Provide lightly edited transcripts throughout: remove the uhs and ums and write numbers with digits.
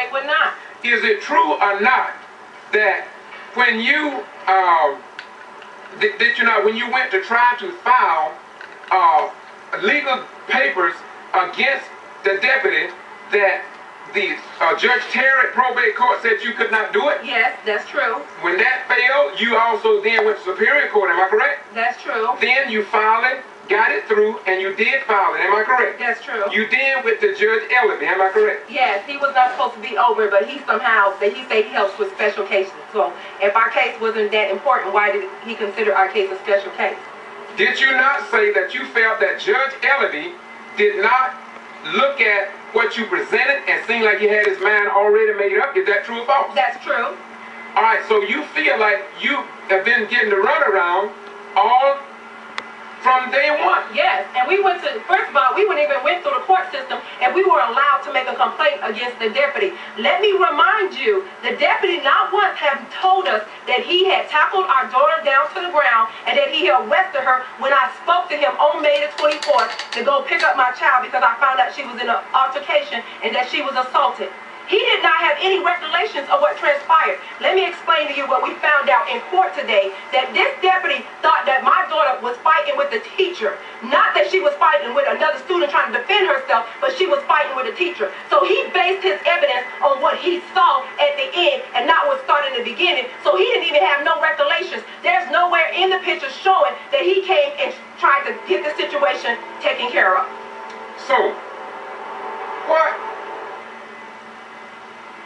they would not. Is it true or not that when you did you not, when you went to try to file legal papers against the deputy, that the Judge Terry at probate court said you could not do it? Yes, that's true. When that failed, you also then went to Superior Court, am I correct? That's true. Then you filed it, got it through, and you did file it, am I correct? That's true. You did with the Judge Ellaby, am I correct? Yes, he was not supposed to be over, but he somehow, he said he helps with special cases. So if our case wasn't that important, why did he consider our case a special case? Did you not say that you felt that Judge Ellaby did not look at what you presented and seemed like he had his mind already made up? Is that true or false? That's true. All right, so you feel like you have been getting the runaround all from day one? Yes, and we went to, first of all, we wouldn't even went through the court system and we were allowed to make a complaint against the deputy. Let me remind you, the deputy not once have told us that he had tackled our daughter down to the ground and that he arrested her when I spoke to him on May the 24th to go pick up my child because I found out she was in an altercation and that she was assaulted. He did not have any recollections of what transpired. Let me explain to you what we found out in court today, that this deputy thought that my daughter was fighting with the teacher. Not that she was fighting with another student trying to defend herself, but she was fighting with a teacher. So he based his evidence on what he saw at the end and not what started in the beginning. So he didn't even have no recollections. There's nowhere in the picture showing that he came and tried to get the situation taken care of. So, what?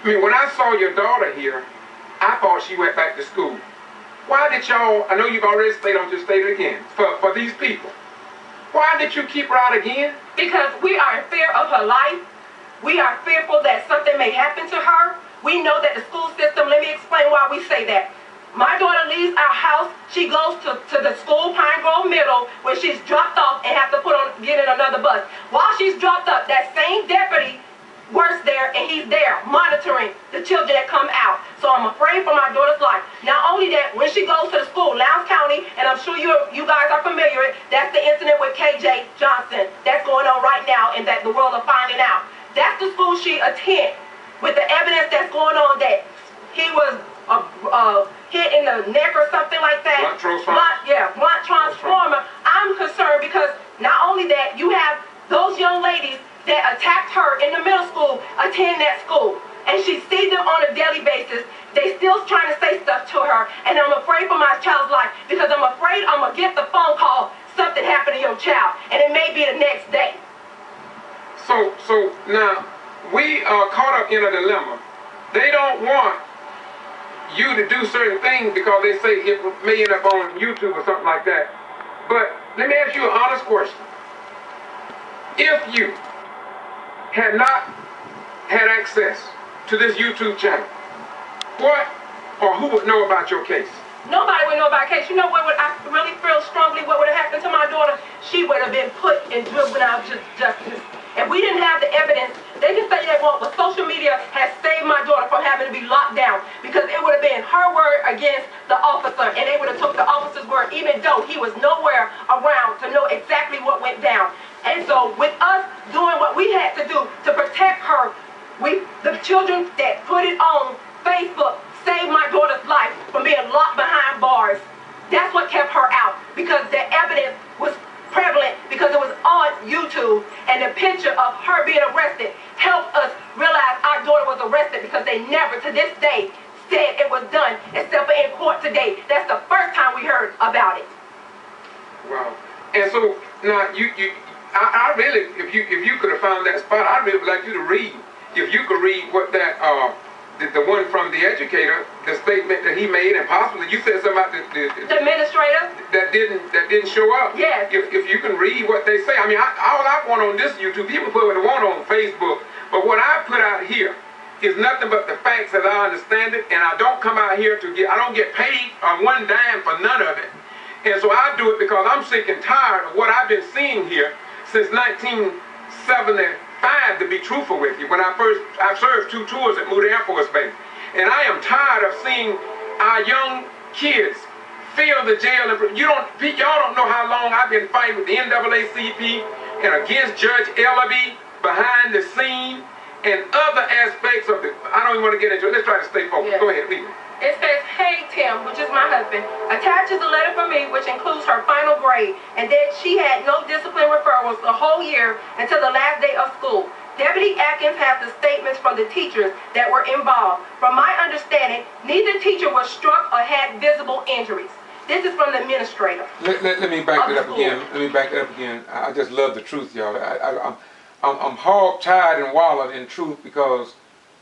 I mean, when I saw your daughter here, I thought she went back to school. Why did y'all, I know you've already stated, I'm just stating it again, for these people, why did you keep her out again? Because we are in fear of her life. We are fearful that something may happen to her. We know that the school system, let me explain why we say that. My daughter leaves our house, she goes to the school, Pine Grove Middle, where she's dropped off and have to get in another bus. While she's dropped up, that same deputy works there and he's there monitoring the children that come out. So I'm afraid for my daughter's life. Not only that, when she goes to the school, Lowndes County, and I'm sure you guys are familiar with, that's the incident with KJ Johnson that's going on right now and that the world are finding out. That's the school she attends with the evidence that's going on that he was hit in the neck or something like that. Blunt transformer. I'm concerned because not only that, you have those young ladies that attacked her in the middle school attend that school, and she sees them on a daily basis. They still trying to say stuff to her, and I'm afraid for my child's life because I'm afraid I'm gonna get the phone call, something happened to your child, and it may be the next day. So now we are caught up in a dilemma. They don't want you to do certain things because they say it may end up on YouTube or something like that. But let me ask you an honest question. If you had not had access to this YouTube channel, what or who would know about your case? Nobody would know about the case. You know what I really feel strongly what would have happened to my daughter? She would have been put in juvenile justice. If we didn't have the evidence, they can say they want, but social media has saved my daughter from having to be locked down because it would have been her word against the officer, and they would have took the officer's word even though he was nowhere around to know exactly what went down. And so with us doing what we had to do to protect her, the children that put it on Facebook saved my daughter's life from being locked behind bars. That's what kept her out because the evidence was prevalent because it was on YouTube, and the picture of her being arrested helped us realize our daughter was arrested because they never to this day said it was done except for in court today. That's the first time we heard about it. Wow. And so now I really, if you could have found that spot, I'd really like you to read. If you could read what that the one from the educator, the statement that he made, and possibly you said something about the administrator that didn't show up. Yes. If you can read what they say, I mean, all I want on this YouTube, people put what they want on Facebook, but what I put out here is nothing but the facts as I understand it, and I don't come out here I don't get paid one dime for none of it. And so I do it because I'm sick and tired of what I've been seeing here since 1975, to be truthful with you. When I served 2 tours at Moody Air Force Base. And I am tired of seeing our young kids fill the jail. Y'all don't know how long I've been fighting with the NAACP and against Judge Ellaby behind the scene and other aspects of I don't even want to get into it. Let's try to stay focused. Yes. Go ahead, read it. It says, "Hey Tim," which is my husband, attaches a letter from me which includes her final grade and that she had no discipline referrals the whole year until the last day of school. Deputy Atkins has the statements from the teachers that were involved. From my understanding, neither teacher was struck or had visible injuries. This is from the administrator. Let me back that up again. Let me back that up again. I just love the truth, y'all. I'm hog-tied and wallowed in truth because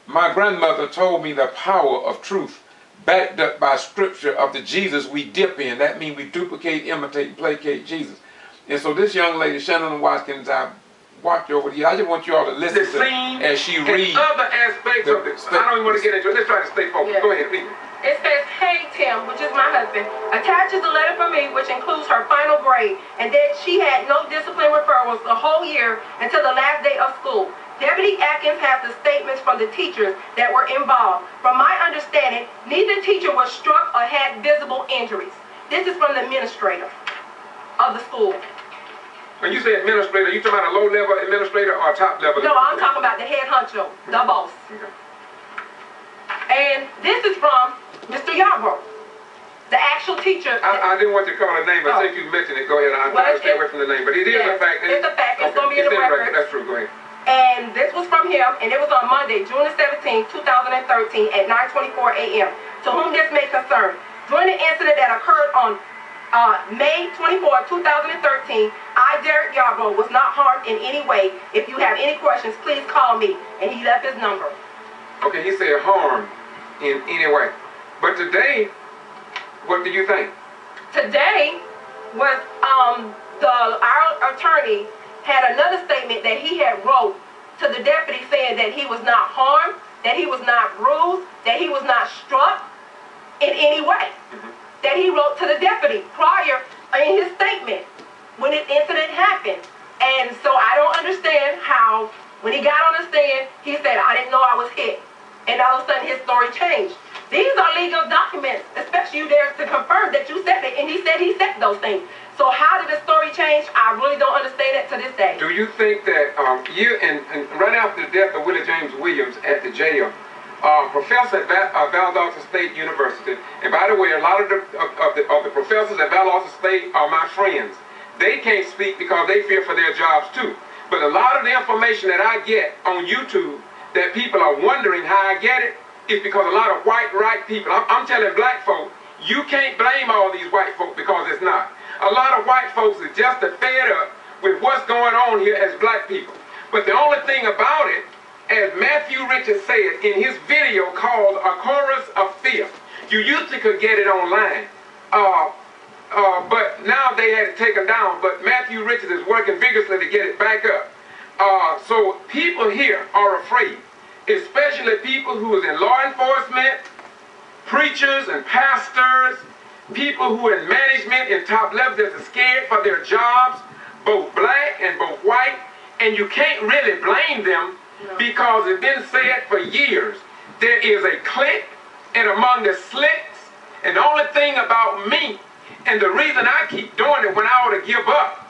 my grandmother told me the power of truth, backed up by scripture of the Jesus we dip in. That means we duplicate, imitate, and placate Jesus. And so this young lady, Shannon Watkins, I watched over here. I just want you all to listen to as she reads. Other aspects of this. I don't even want to get into it. Let's try to stay focused. Yeah. Go ahead, read it. It says, "Hey Tim," which is my husband, attaches a letter from me which includes her final grade and that she had no discipline referrals the whole year until the last day of school. Deputy Atkins has the statements from the teachers that were involved. From my understanding, neither teacher was struck or had visible injuries. This is from the administrator of the school. When you say administrator, are you talking about a low-level administrator or a top-level? No, I'm talking about the head honcho, the boss. Okay. And this is from Mr. G.B.R, the actual teacher. I didn't want to call her name, but since you mentioned it, go ahead. I'm trying to stay away from the name, but it is a fact. It's a fact. It's going to be in the record. That's true. Go ahead. And this was from him, and it was on Monday, June the 17th, 2013 at 9:24 a.m. To whom this may concern. During the incident that occurred on May 24, 2013, I, Derek G.B.R, was not harmed in any way. If you have any questions, please call me. And he left his number. Okay, he said harm in any way. But today, what do you think? Today was our attorney had another statement that he had wrote to the deputy saying that he was not harmed, that he was not bruised, that he was not struck in any way. That he wrote to the deputy prior in his statement when the incident happened. And so I don't understand how when he got on the stand, he said, "I didn't know I was hit." And all of a sudden his story changed. These are legal documents, especially you there to confirm that you said it, and he said those things. So how did the story change? I really don't understand it to this day. Do you think that and right after the death of Willie James Williams at the jail, professor at Valdosta State University, and by the way, a lot of the professors at Valdosta State are my friends. They can't speak because they fear for their jobs too. But a lot of the information that I get on YouTube that people are wondering how I get it is because a lot of white people, I'm telling black folk, you can't blame all these white folk because it's not. A lot of white folks are just fed up with what's going on here as black people. But the only thing about it, as Matthew Richards said in his video called A Chorus of Fear, you usually could get it online. But now they had it taken down, but Matthew Richards is working vigorously to get it back up. So people here are afraid, especially people who is in law enforcement, preachers and pastors, people who are in management and top levels that are scared for their jobs, both black and both white, and you can't really blame them because it's been said for years. There is a clique, and among the slicks, and the only thing about me, and the reason I keep doing it when I ought to give up,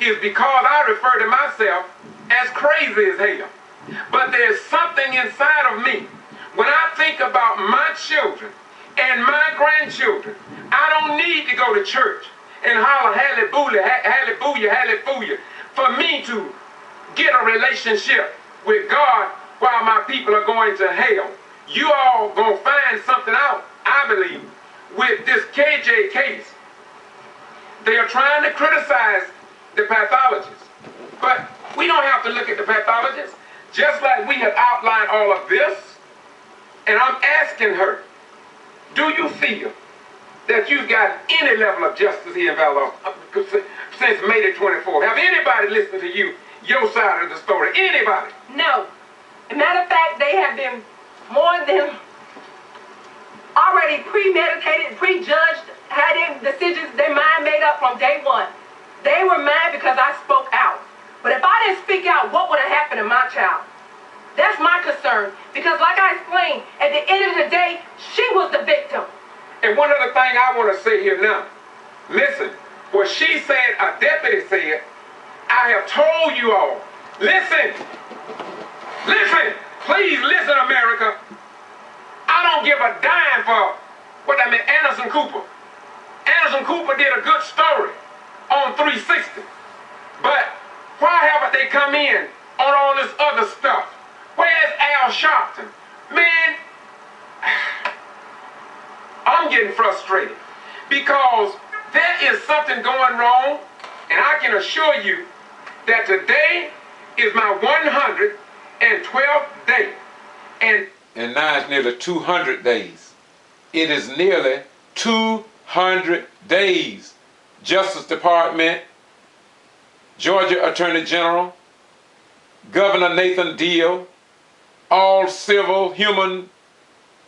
is because I refer to myself as crazy as hell. But there's something inside of me. When I think about my children and my grandchildren, I don't need to go to church and holler hallelujah, hallelujah, hallelujah for me to get a relationship with God while my people are going to hell. You all gonna find something out, I believe, with this KJ case. They are trying to criticize the pathologists, but we don't have to look at the pathologists. Just like we have outlined all of this, and I'm asking her, do you feel that you've got any level of justice here in Valdosta since May the 24th? Have anybody listened to you, your side of the story? Anybody? No. As a matter of fact, they have been more than already premeditated, prejudged, had their decisions, their mind made up from day one. They were mad because I spoke out. But if I didn't speak out, what would have happened to my child? That's my concern. Because like I explained, at the end of the day, she was the victim. And one other thing I want to say here now. Listen, what she said, a deputy said, I have told you all. Listen. Listen. Please listen, America. don't give a dime for what I mean, Anderson Cooper. Anderson Cooper did a good story on 360. But why haven't they come in on all this other stuff? Where's Al Sharpton? Man, I'm getting frustrated because there is something going wrong, and I can assure you that today is my 112th day. And now it's nearly 200 days. It is nearly 200 days. Justice Department, Georgia Attorney General, Governor Nathan Deal, all civil, human,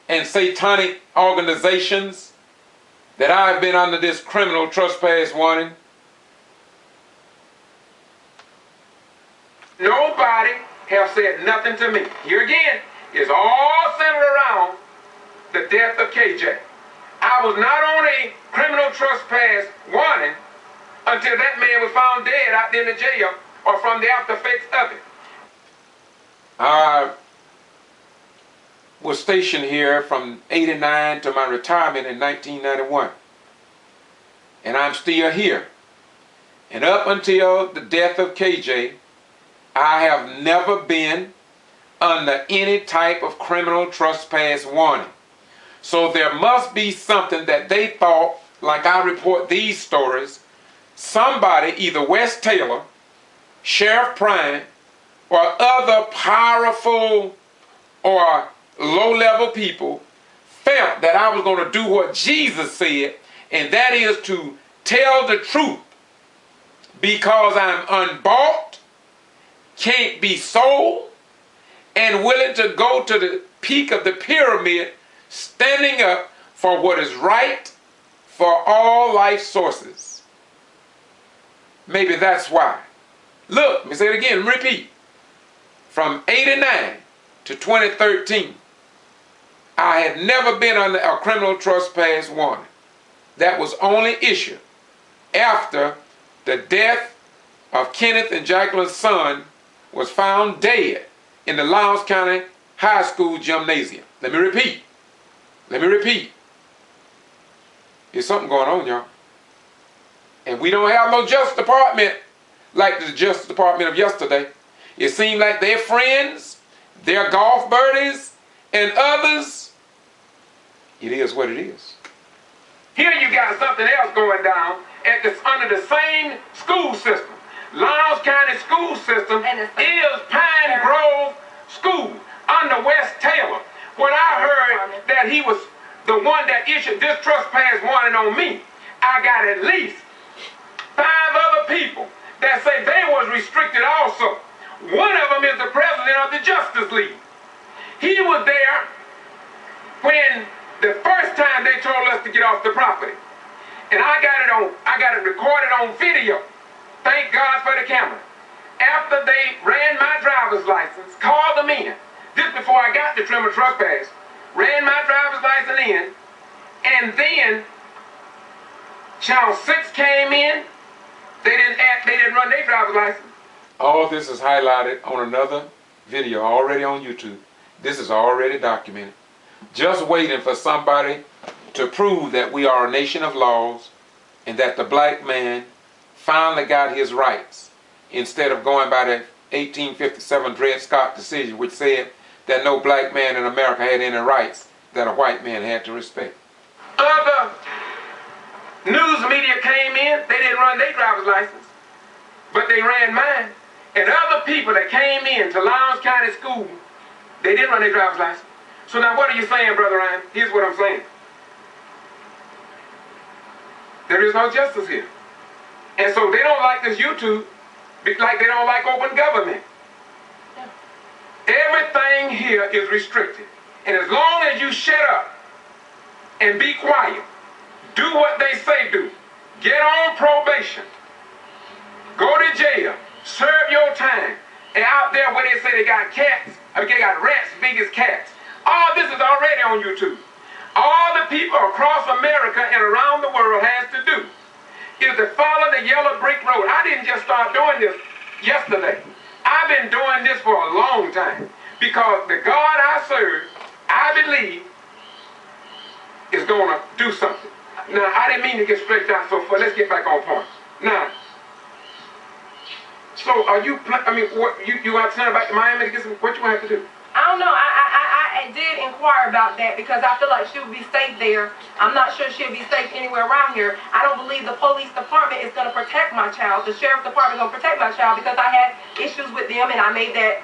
and satanic organizations that I've been under this criminal trespass warning. Nobody have said nothing to me. Here again, it's all centered around the death of KJ. I was not on a criminal trespass warning until that man was found dead out there in the jail or from the after effects of it. I was stationed here from '89 to my retirement in 1991. And I'm still here. And up until the death of KJ, I have never been under any type of criminal trespass warning. So there must be something that they thought, like I report these stories, somebody, either Wes Taylor, Sheriff Prime, or other powerful or low-level people felt that I was going to do what Jesus said, and that is to tell the truth, because I'm unbought, can't be sold, and willing to go to the peak of the pyramid, standing up for what is right for all life sources. Maybe that's why. Look, let me say it again, repeat. From '89 to 2013, I had never been under a criminal trespass warning. That was only issued after the death of Kenneth and Jacqueline's son was found dead in the Lowndes County High School gymnasium. Let me repeat. Let me repeat. There's something going on, y'all. And we don't have no Justice Department like the Justice Department of yesterday. It seems like their friends, their golf birdies, and others, it is what it is. Here you got something else going down under the same school system. Lowndes County school system is Pine Grove School under Wes Taylor. When I heard that he was the one that issued this trespass warning on me, I got at least 5 other people that say they was restricted also. One of them is the president of the Justice League. He was there when the first time they told us to get off the property. And I got it recorded on video. Thank God for the camera. After they ran my driver's license, called them in, just before I got the criminal trespass, ran my driver's license in, and then Channel 6 came in. They didn't run their driver's license. All this is highlighted on another video already on YouTube. This is already documented. Just waiting for somebody to prove that we are a nation of laws and that the black man finally got his rights, instead of going by the 1857 Dred Scott decision, which said that no black man in America had any rights that a white man had to respect. Other news media came in, they didn't run their driver's license, but they ran mine. And other people that came in to Lowndes County School, they didn't run their driver's license. So now what are you saying, Brother Ryan? Here's what I'm saying. There is no justice here. And so they don't like this YouTube like they don't like open government. Everything here is restricted. And as long as you shut up and be quiet, do what they say do, get on probation, go to jail, serve your time, and out there where they say they got cats, I mean, they got rats big as cats. All this is already on YouTube. All the people across America and around the world has to do is to follow the yellow brick road. I didn't just start doing this yesterday. I've been doing this for a long time, because the God I serve, I believe, going to do something. Now, I didn't mean to get stretched out so far. Let's get back on point. Now, so are you, I mean, what, you out tonight back to Miami to get some, what you going to have to do? I don't know. I did inquire about that because I feel like she would be safe there. I'm not sure she'll be safe anywhere around here. I don't believe the police department is going to protect my child. The sheriff's department is going to protect my child because I had issues with them and I made that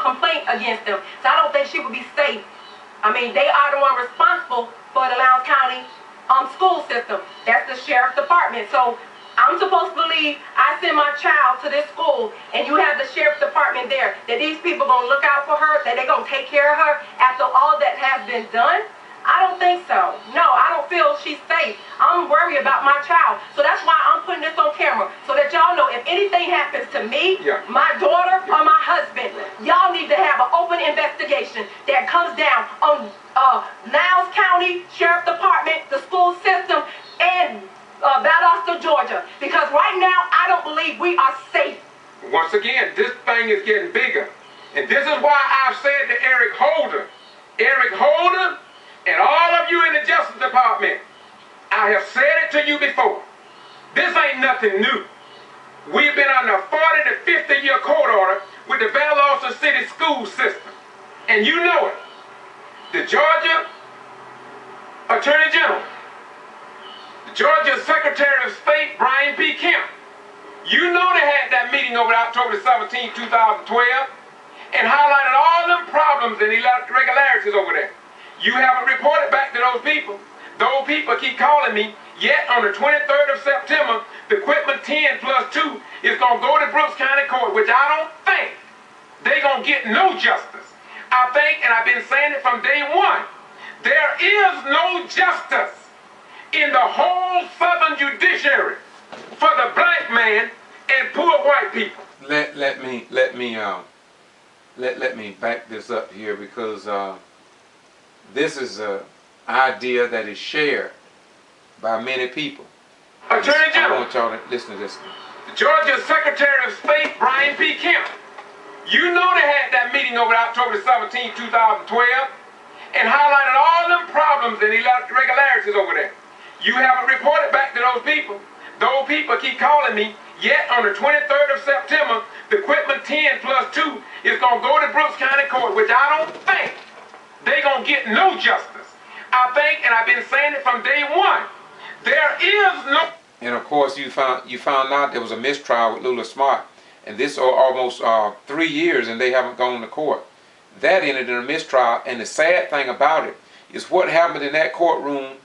complaint against them. So I don't think she would be safe. I mean, they are the one responsible for the Lowndes County school system. That's the sheriff's department. So I'm supposed to believe I send my child to this school and you have the sheriff's department there, that these people going to look out for her, that they're going to take care of her after all that has been done? I don't think so. No, I don't feel she's safe. I'm worried about my child. So that's why I'm putting this on camera, so that y'all know if anything happens to me, my daughter, or my husband, y'all need to have an open investigation that comes down on Lowndes County Sheriff Department, the school system, and Valdosta, Georgia, because right now I don't believe we are safe. Once again, this thing is getting bigger, and this is why I've said to Eric Holder, and all of you in the Justice Department, I have said it to you before. This ain't nothing new. We've been under a 40 to 50-year court order with the Valdosta City school system, and you know it. The Georgia Attorney General, Georgia Secretary of State Brian P. Kemp. You know they had that meeting over October 17, 2012 and highlighted all them problems and irregularities over there. You haven't reported back to those people. Those people keep calling me, yet on the 23rd of September, the equipment 10 plus 2 is going to go to Brooks County Court, which I don't think they're going to get no justice. I think, and I've been saying it from day one, there is no justice in the whole Southern judiciary for the black man and poor white people. Let me back this up here, because this is an idea that is shared by many people. Attorney General, I want y'all to listen to this. Georgia Secretary of State Brian P. Kemp. You know they had that meeting over October 17, 2012 and highlighted all them problems and irregularities over there. You haven't reported back to those people. Those people keep calling me, yet on the 23rd of September, the equipment 10 plus 2 is going to go to Brooks County Court, which I don't think they're going to get no justice. I think, and I've been saying it from day one, there is no... And of course you found out there was a mistrial with Lula Smart, and this almost 3 years and they haven't gone to court. That ended in a mistrial, and the sad thing about it is what happened in that courtroom,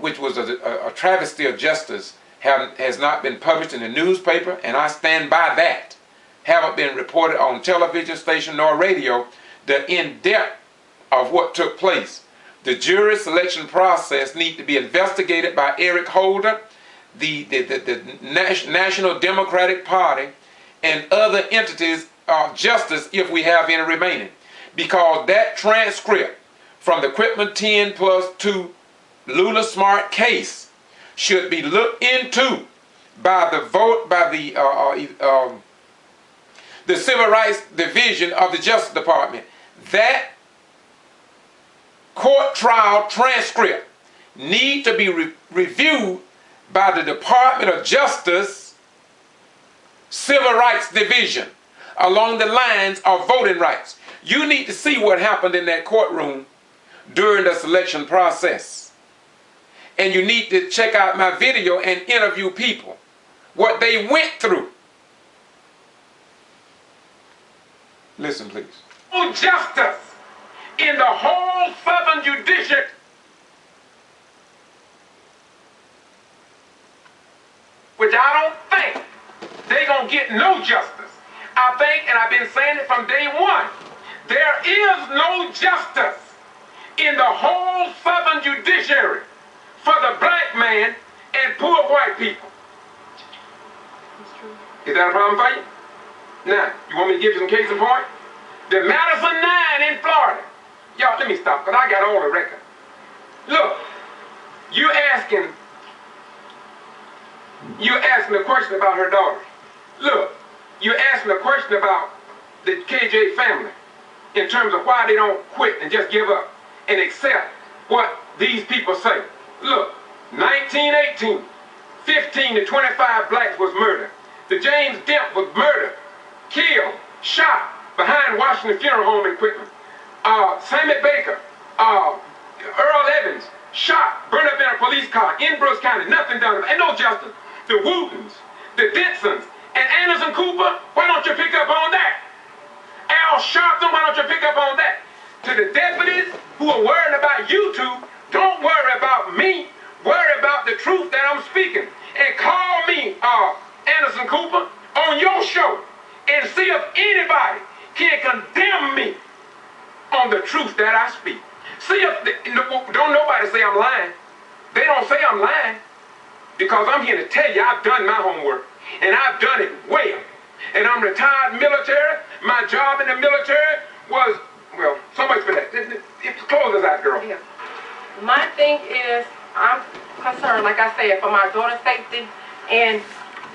which was a travesty of justice, has not been published in the newspaper, and I stand by that. Haven't been reported on television station nor radio, the in-depth of what took place. The jury selection process needs to be investigated by Eric Holder, the National Democratic Party, and other entities of justice if we have any remaining. Because that transcript from the equipment 10 plus 2 Lula Smart case should be looked into by the Civil Rights Division of the Justice Department. That court trial transcript need to be reviewed by the Department of Justice Civil Rights Division along the lines of voting rights. You need to see what happened in that courtroom during the selection process. And you need to check out my video and interview people, what they went through. Listen, please. No justice in the whole Southern judiciary. Which I don't think they're going to get no justice. I think, and I've been saying it from day one, there is no justice in the whole Southern judiciary for the black man and poor white people. Is that a problem for you? Now, you want me to give you some case in point? The Madison 9 in Florida. Y'all, let me stop, because I got all the record. Look, you're asking a question about her daughter. Look, you're asking a question about the KJ family in terms of why they don't quit and just give up and accept what these people say. Look, 1918, 15 to 25 blacks was murdered. The James Dent was murdered, killed, shot behind Washington Funeral Home in Quitman. Sammy Baker, Earl Evans, shot, burned up in a police car in Brooks County, nothing done, and no justice. The Wootons, the Dixons, and Anderson Cooper, why don't you pick up on that? Al Sharpton, why don't you pick up on that? To the deputies who are worried about YouTube, don't worry about me, worry about the truth that I'm speaking. And call me, Anderson Cooper, on your show and see if anybody can condemn me on the truth that I speak. See if, don't nobody say I'm lying. They don't say I'm lying because I'm here to tell you I've done my homework and I've done it well. And I'm retired military. My job in the military was, well, so much for that. Close us out, girl. Yeah. My thing is, I'm concerned, like I said, for my daughter's safety. And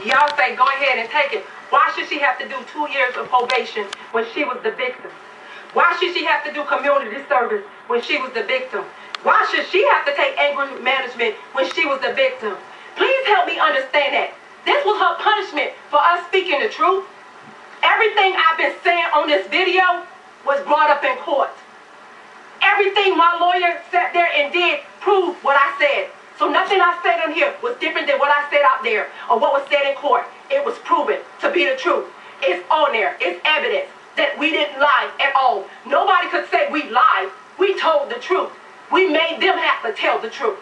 y'all say, go ahead and take it. Why should she have to do 2 years of probation when she was the victim? Why should she have to do community service when she was the victim? Why should she have to take anger management when she was the victim? Please help me understand that. This was her punishment for us speaking the truth. Everything I've been saying on this video was brought up in court. Everything my lawyer sat there and did proved what I said. So nothing I said in here was different than what I said out there or what was said in court. It was proven to be the truth. It's on there. It's evidence that we didn't lie at all. Nobody could say we lied. We told the truth. We made them have to tell the truth.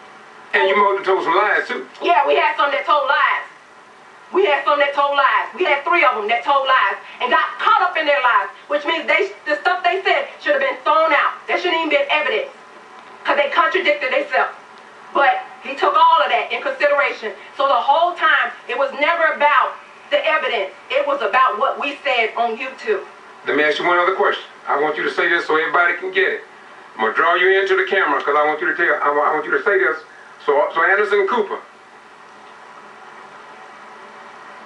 And you told some lies too. Yeah, we had some that told lies. We had some that told lies. We had 3 of them that told lies and got caught up in their lies, which means the stuff they said should have been thrown out. That shouldn't even been evidence because they contradicted themselves. But he took all of that in consideration. So the whole time, it was never about the evidence. It was about what we said on YouTube. Let me ask you one other question. I want you to say this so everybody can get it. I'm gonna draw you into the camera because I want you to tell. I want you to say this. So Anderson Cooper,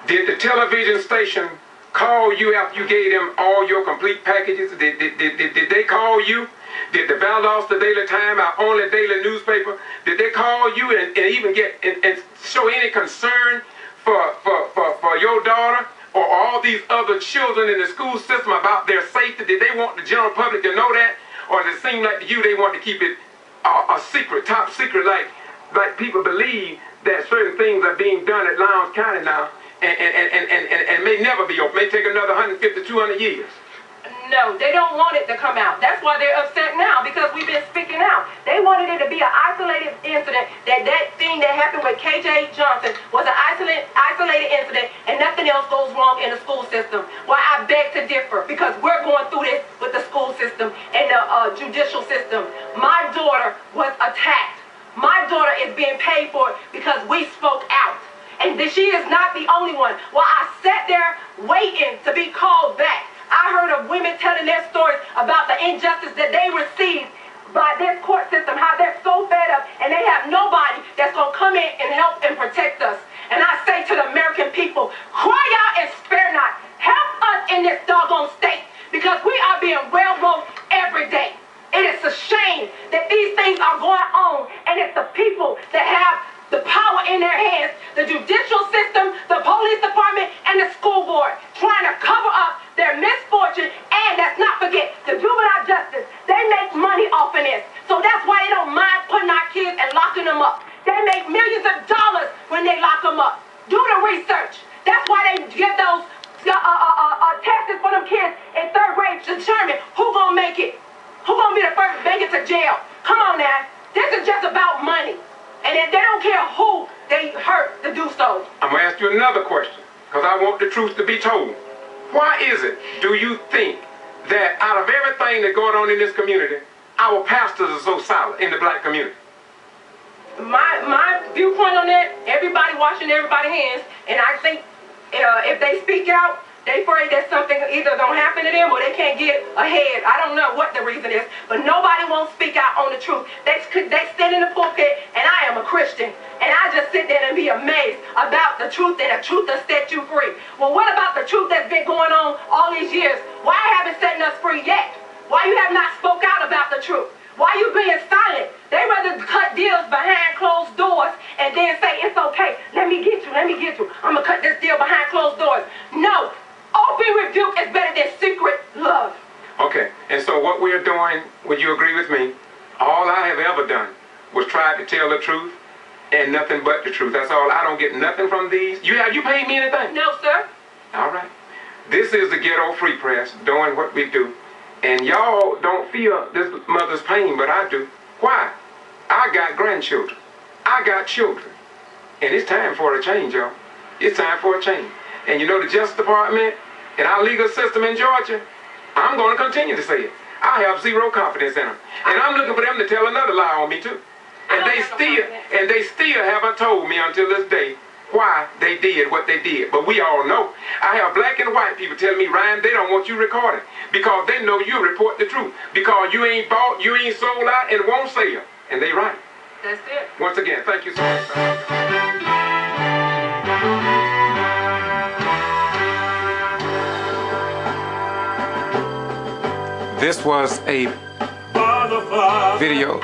did the television station call you after you gave them all your complete packages? Did they call you? Did the Valdosta Daily Time, our only daily newspaper, did they call you and even get and show any concern for your daughter or all these other children in the school system about their safety? Did they want the general public to know that? Or does it seem like to you they want to keep it a secret, top secret, like people believe that certain things are being done at Lowndes County now and may never be open, may take another 150, 200 years? No, they don't want it to come out. That's why they're upset now, because we've been speaking out. They wanted it to be an isolated incident, that thing that happened with KJ Johnson was an isolated incident and nothing else goes wrong in the school system. Well, I beg to differ, because we're going through this with the school system and the judicial system. My daughter was attacked. My daughter is being paid for it because we spoke out. And she is not the only one. While I sat there waiting to be called back, I heard of women telling their stories about the injustice that they received by this court system, how they're so fed up and they have nobody that's going to come in and help and protect us. And I say to the American people, cry out and spare not. Help us in this doggone state, because we are being railroaded every day. It is a shame that these things are going on, and it's the people that have the power in their hands, the judicial system, the police department, and the school board, trying to cover up their misfortune. And let's not forget, the juvenile justice, they make money off of this. So that's why they don't mind putting our kids and locking them up. They make millions of dollars when they lock them up. Do the research. That's why they give those tests for them kids in 3rd grade to determine who's going to make it. Who's going to be the first to make it to jail. Come on now. This is just about money. And they don't care who they hurt to do so. I'm going to ask you another question, because I want the truth to be told. Why is it, do you think, that out of everything that's going on in this community, our pastors are so silent in the black community? My viewpoint on that, everybody washing everybody's hands, and I think if they speak out, they afraid that something either don't happen to them or they can't get ahead. I don't know what the reason is, but nobody won't speak out on the truth. They stand in the pulpit, and I am a Christian, and I just sit there and be amazed about the truth, and the truth that set you free. Well, what about the truth that's been going on all these years? Why haven't setting us free yet? Why you have not spoke out about the truth? Why you being silent? They rather cut let me get you. I'm going to cut this deal behind closed doors. No. Open rebuke is better than secret love. Okay, and so what we're doing, would you agree with me? All I have ever done was try to tell the truth and nothing but the truth. That's all. I don't get nothing from these. You paid me anything? No, sir. All right. This is the Ghetto Free Press doing what we do. And y'all don't feel this mother's pain, but I do. Why? I got grandchildren. I got children. And it's time for a change, y'all. It's time for a change. And you know the Justice Department and our legal system in Georgia, I'm going to continue to say it. I have zero confidence in them. And I'm looking for them to tell another lie on me too. And they still haven't told me until this day why they did what they did. But we all know. I have black and white people telling me, Ryan, they don't want you recorded because they know you report the truth. Because you ain't bought, you ain't sold out, and won't sell. And they right. That's it. Once again, thank you so much. This was a video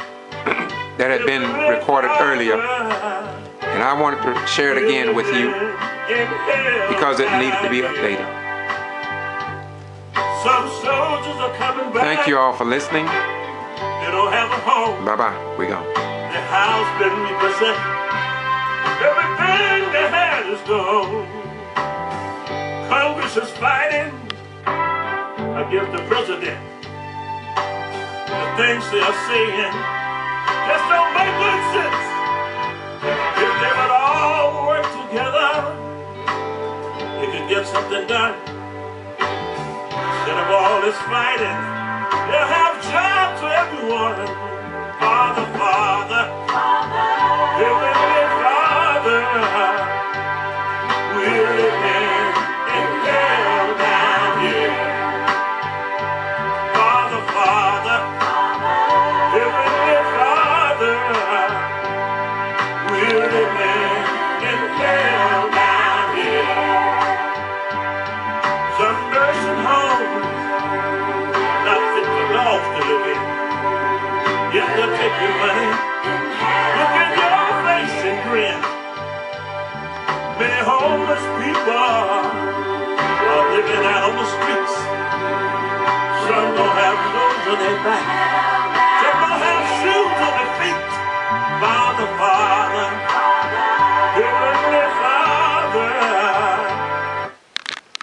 that had been recorded earlier, and I wanted to share it again with you because it needed to be updated. Thank you all for listening. Bye-bye. We gone. The house been repossessed. Everything they had is gone. Congress is fighting against the president. The things they are saying just don't make good sense. If they would all work together, they could get something done. Instead of all this fighting, they'll have jobs for everyone. Father, Father, Heavenly Father, we're living in hell down here. Father, Father, Heavenly Father, we're living in hell down here. Some nursing homes, not fit for dogs to live in. Yet they'll take your money, look in your face and grin. Many homeless people are living out on the streets. Some don't have clothes on their back, some don't have shoes on their feet. Father, Father,